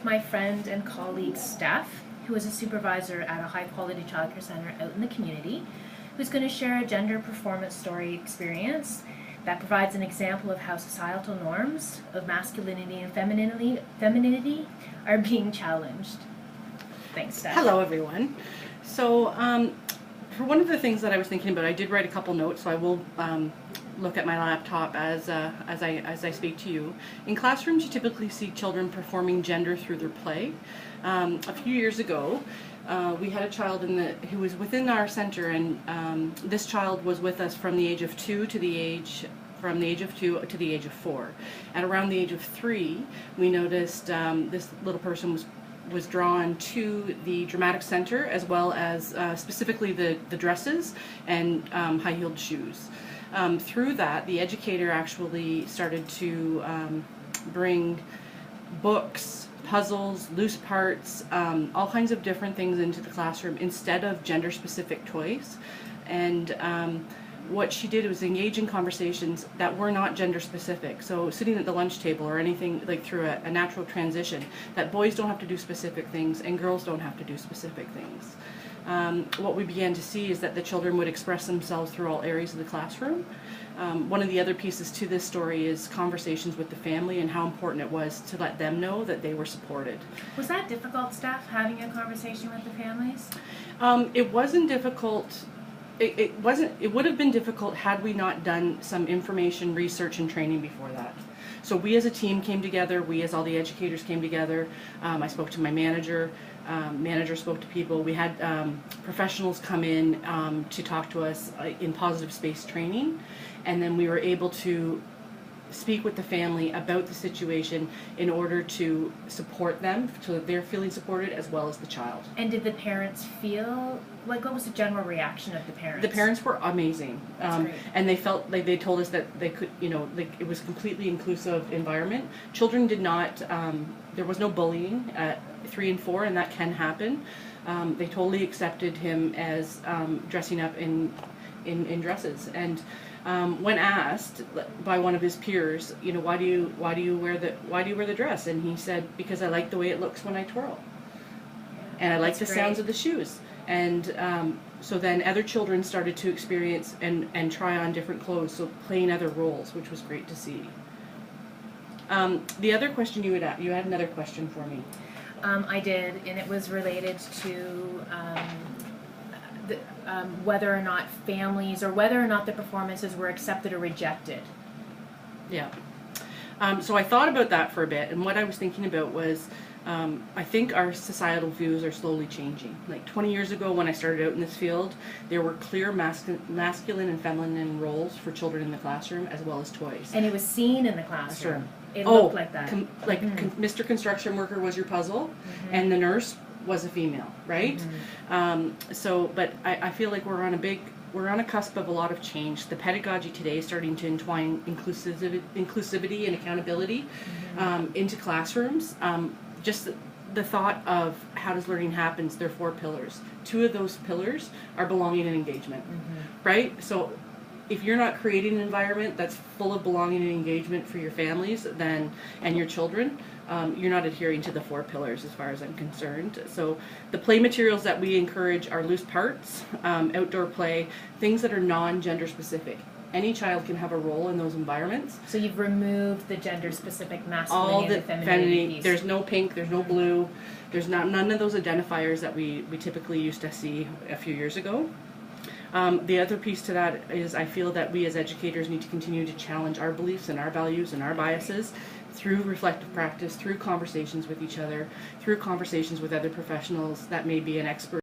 my friend and colleague Steph, who is a supervisor at a high-quality childcare center out in the community, who's going to share a gender performance story experience that provides an example of how societal norms of masculinity and femininity are being challenged. Thanks, Steph. Hello, everyone. So, for one of the things that I was thinking about, I did write a couple notes, so I will look at my laptop as I speak to you. In classrooms, you typically see children performing gender through their play. A few years ago, we had a child who was within our center, and this child was with us from the age of 2 to the age of 4. At around the age of 3, we noticed this little person was drawn to the dramatic center, as well as specifically the dresses and high-heeled shoes. Through that, the educator actually started to bring books, puzzles, loose parts, all kinds of different things into the classroom instead of gender-specific toys. And what she did was engage in conversations that were not gender specific. So sitting at the lunch table or anything like through a natural transition, that boys don't have to do specific things and girls don't have to do specific things. What we began to see is that the children would express themselves through all areas of the classroom. One of the other pieces to this story is conversations with the family and how important it was to let them know that they were supported. Was that difficult, Steph, having a conversation with the families? It wasn't difficult. It would have been difficult had we not done some information, research, and training before that. So we as a team came together, we as all the educators came together. I spoke to my manager, manager spoke to people. We had professionals come in to talk to us in positive space training, and then we were able to speak with the family about the situation in order to support them so that they're feeling supported as well as the child. And did the parents feel, like, what was the general reaction of the parents? The parents were amazing. Great. And they felt like they told us that they could, like it was completely inclusive environment. Children did not, there was no bullying at 3 and 4, and that can happen. They totally accepted him as dressing up in dresses. And when asked by one of his peers, why do you wear the dress? And he said, because I like the way it looks when I twirl, and I like the sounds of the shoes. And so then other children started to experience and try on different clothes, so playing other roles, which was great to see. The other question you had another question for me. I did, and it was related to whether or not families, or whether or not the performances were accepted or rejected. Yeah. So I thought about that for a bit, and what I was thinking about was, I think our societal views are slowly changing. Like 20 years ago when I started out in this field, there were clear masculine and feminine roles for children in the classroom as well as toys. And it was seen in the classroom. Sure. It looked like that. Mr. Construction Worker was your puzzle, and the nurse was a female, right? But I feel like we're on a cusp of a lot of change. The pedagogy today is starting to entwine inclusivity and accountability into classrooms. Just the thought of how does learning happen, there are 4 pillars. 2 of those pillars are belonging and engagement, right? So if you're not creating an environment that's full of belonging and engagement for your families and your children, you're not adhering to the 4 pillars as far as I'm concerned. So the play materials that we encourage are loose parts, outdoor play, things that are non-gender specific. Any child can have a role in those environments. So you've removed the gender-specific masculinity all the and femininity piece. There's no pink, there's no blue, there's none of those identifiers that we typically used to see a few years ago. The other piece to that is I feel that we as educators need to continue to challenge our beliefs and our values and our biases through reflective practice, through conversations with each other, through conversations with other professionals that may be an expert